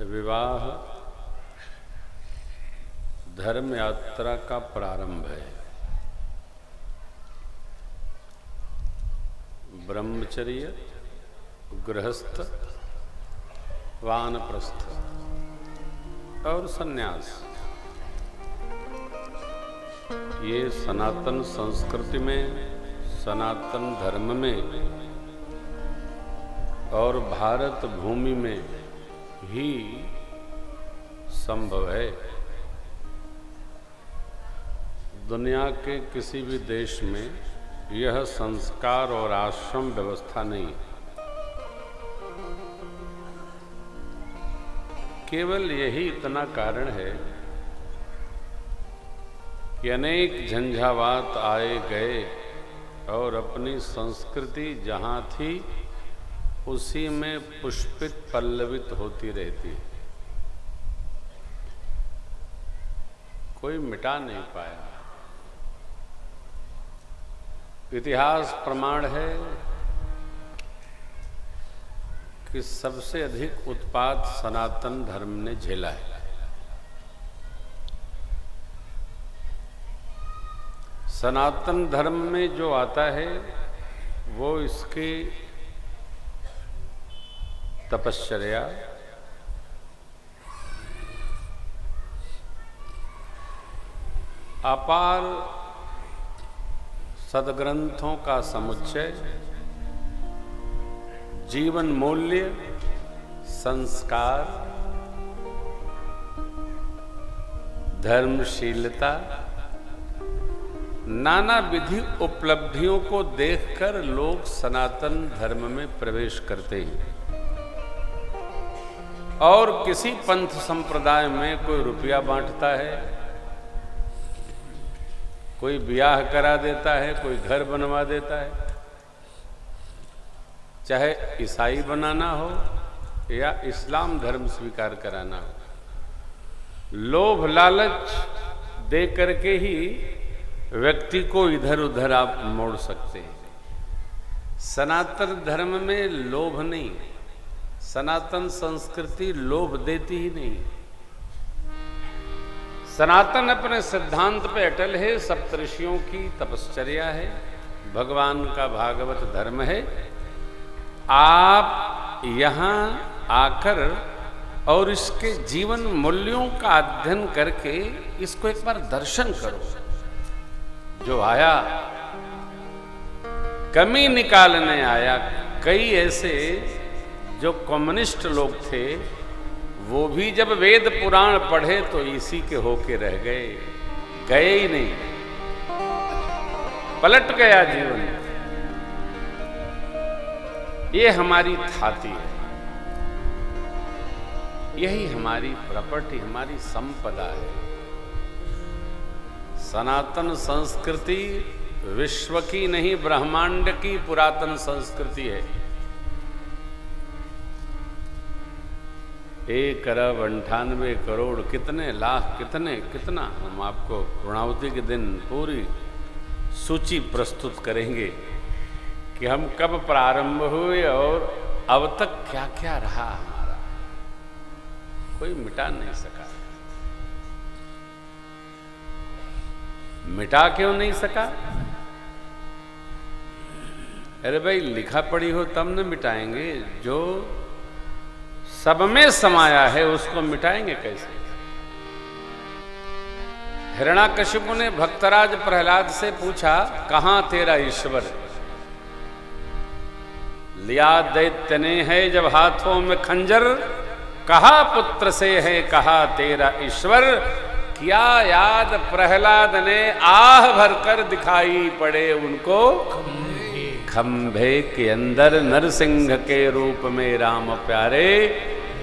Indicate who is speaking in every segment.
Speaker 1: विवाह धर्म यात्रा का प्रारंभ है। ब्रह्मचर्य, गृहस्थ, वानप्रस्थ और सन्यास, ये सनातन संस्कृति में, सनातन धर्म में और भारत भूमि में ही संभव है। दुनिया के किसी भी देश में यह संस्कार और आश्रम व्यवस्था नहीं। केवल यही इतना कारण है कि अनेक झंझावात आए गए और अपनी संस्कृति जहाँ थी उसी में पुष्पित पल्लवित होती रहती, कोई मिटा नहीं पाया। इतिहास प्रमाण है कि सबसे अधिक उत्पात सनातन धर्म ने झेला है। सनातन धर्म में जो आता है वो इसकी तपश्चर्या, अपार सद्ग्रंथों का समुच्चय, जीवन मूल्य, संस्कार, धर्मशीलता, नाना विधि उपलब्धियों को देखकर लोग सनातन धर्म में प्रवेश करते हैं। और किसी पंथ संप्रदाय में कोई रुपया बांटता है, कोई ब्याह करा देता है, कोई घर बनवा देता है, चाहे ईसाई बनाना हो या इस्लाम धर्म स्वीकार कराना हो। लोभ लालच दे करके ही व्यक्ति को इधर उधर आप मोड़ सकते हैं। सनातन धर्म में लोभ नहीं, सनातन संस्कृति लोभ देती ही नहीं। सनातन अपने सिद्धांत पे अटल है, सप्तऋषियों की तपश्चर्या है, भगवान का भागवत धर्म है। आप यहाँ आकर और इसके जीवन मूल्यों का अध्ययन करके इसको एक बार दर्शन करो। जो आया कमी निकालने आया। कई ऐसे जो कम्युनिस्ट लोग थे वो भी जब वेद पुराण पढ़े तो इसी के होके रह गए, गए ही नहीं, पलट गया जीवन। ये हमारी थाती है, यही हमारी प्रॉपर्टी, हमारी संपदा है। सनातन संस्कृति विश्व की नहीं, ब्रह्मांड की पुरातन संस्कृति है। 1,98,00,00,000 कितने लाख, कितना हम आपको पूर्णाहुति के दिन पूरी सूची प्रस्तुत करेंगे कि हम कब प्रारंभ हुए और अब तक क्या क्या रहा हमारा, कोई मिटा नहीं सका। मिटा क्यों नहीं सका? अरे भाई, लिखा पढ़ी हो तब न मिटाएंगे। जो सब में समाया है उसको मिटाएंगे कैसे? हिरण्याकशिपु ने भक्तराज प्रहलाद से पूछा, कहां तेरा ईश्वर? लिया दैत्य ने है जब हाथों में खंजर, कहा पुत्र से है कहा तेरा ईश्वर। क्या याद प्रहलाद ने आह भरकर दिखाई पड़े उनको, खंभे के अंदर नरसिंह के रूप में राम प्यारे,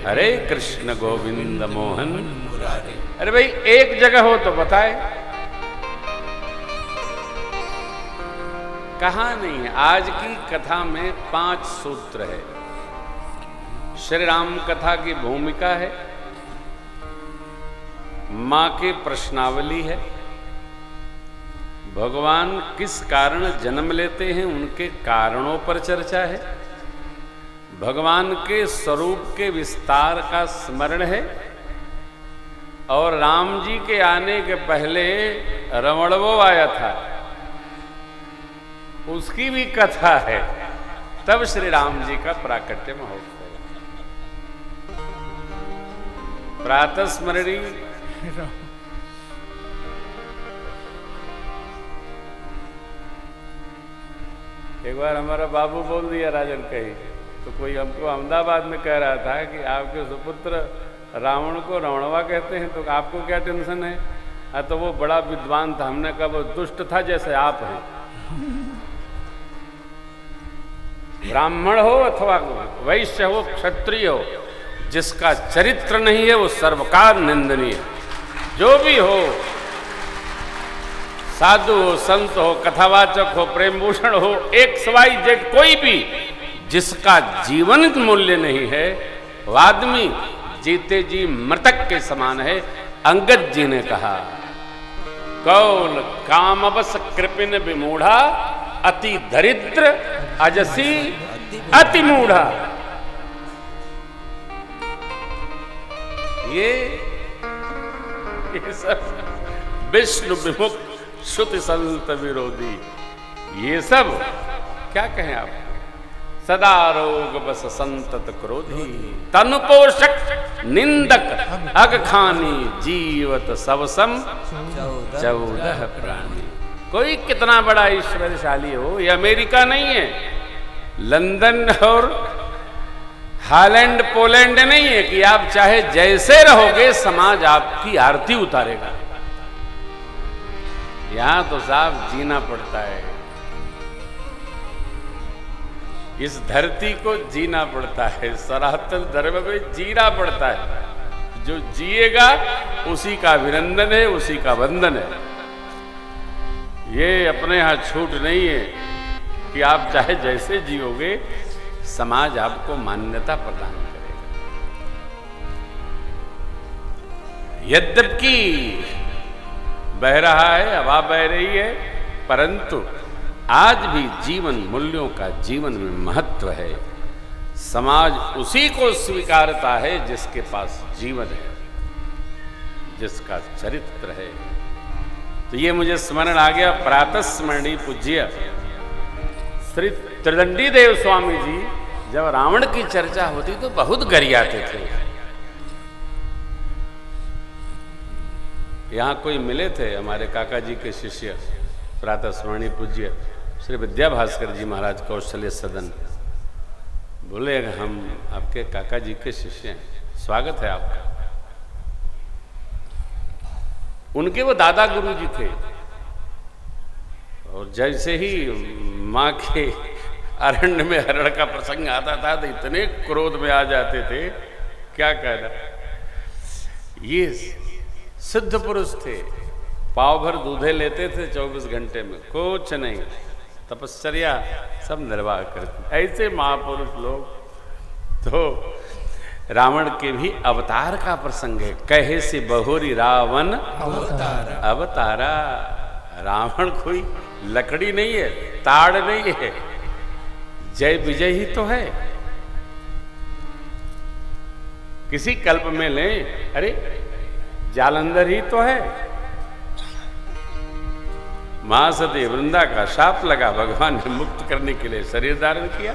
Speaker 1: हरे कृष्ण गोविंद मोहन मुरारे। अरे भाई, एक जगह हो तो बताए, कहाँ नहीं है। आज की कथा में 5 सूत्र है। श्री राम कथा की भूमिका है, मां की प्रश्नावली है, भगवान किस कारण जन्म लेते हैं उनके कारणों पर चर्चा है, भगवान के स्वरूप के विस्तार का स्मरण है। और राम जी के आने के पहले रमणवो आया था, उसकी भी कथा है। तब श्री राम जी का प्राकट्य महोत्सव, प्रातः स्मरणी। एक बार हमारा बाबू बोल दिया राजन कहीं, तो कोई हमको अहमदाबाद में कह रहा था कि आपके सुपुत्र रावण को रावणवा कहते हैं, तो आपको क्या टेंशन है? तो वो बड़ा विद्वान था। हमने कहा वो दुष्ट था जैसे आप हैं। ब्राह्मण हो अथवा वैश्य हो, क्षत्रिय हो, जिसका चरित्र नहीं है वो सर्वकार निंदनीय। जो भी हो, साधु हो, संत हो, कथावाचक हो, प्रेम भूषण हो, XYZ कोई भी, जिसका जीवन मूल्य नहीं है, वो आदमी जीते जी मृतक के समान है। अंगद जी ने कहा, कौन कामवश कृपिन विमूढ़ा, अति दरिद्र अजसी अति मूढ़ा। ये सब विष्णु विमुख श्रुति संत विरोधी, ये सब क्या कहें आप, सदा रोग बस संतत क्रोधी, तनुपोषक निंदक अगखानी, जीवत सबसम 14 प्राणी। कोई कितना बड़ा ईश्वरशाली हो, ये अमेरिका नहीं है, लंदन और हालैंड पोलैंड नहीं है कि आप चाहे जैसे रहोगे समाज आपकी आरती उतारेगा। यहां तो साफ जीना पड़ता है, इस धरती को जीना पड़ता है, सनातन धर्म में जीना पड़ता है। जो जिएगा उसी का अभिनंदन है, उसी का वंदन है। ये अपने यहां छूट नहीं है कि आप चाहे जैसे जियोगे समाज आपको मान्यता प्रदान करेगा। यद्यपि बह रहा है, हवा बह रही है, परंतु आज भी जीवन मूल्यों का जीवन में महत्व है। समाज उसी को स्वीकारता है जिसके पास जीवन है, जिसका चरित्र है। तो ये मुझे स्मरण आ गया, प्रातः स्मरणी पूज्य श्री त्रिदंडी देव स्वामी जी जब रावण की चर्चा होती तो बहुत गरियाते थे। यहां कोई मिले थे हमारे काका जी के शिष्य, प्रातः स्मरणी पूज्य श्री विद्या भास्कर जी महाराज कौशल्य सदन। बोले हम आपके काका जी के शिष्य हैं, स्वागत है आपका। उनके वो दादा गुरु जी थे, और जैसे ही माँ के अरण्य में हरण का प्रसंग आता था तो इतने क्रोध में आ जाते थे, क्या कहना। ये सिद्ध पुरुष थे, पाव भर दूधे लेते थे 24 घंटे में, कुछ नहीं, तपश्चर्या सब निर्वाह करते। ऐसे महापुरुष लोग। तो रावण के भी अवतार का प्रसंग है, कहे से बहुरी रावण अवतारा। रावण कोई लकड़ी नहीं है, ताड़ नहीं है, जय विजय ही तो है। किसी कल्प में ले, अरे जालंधर ही तो है। महासती वृंदा का शाप लगा, भगवान ने मुक्त करने के लिए शरीर धारण किया।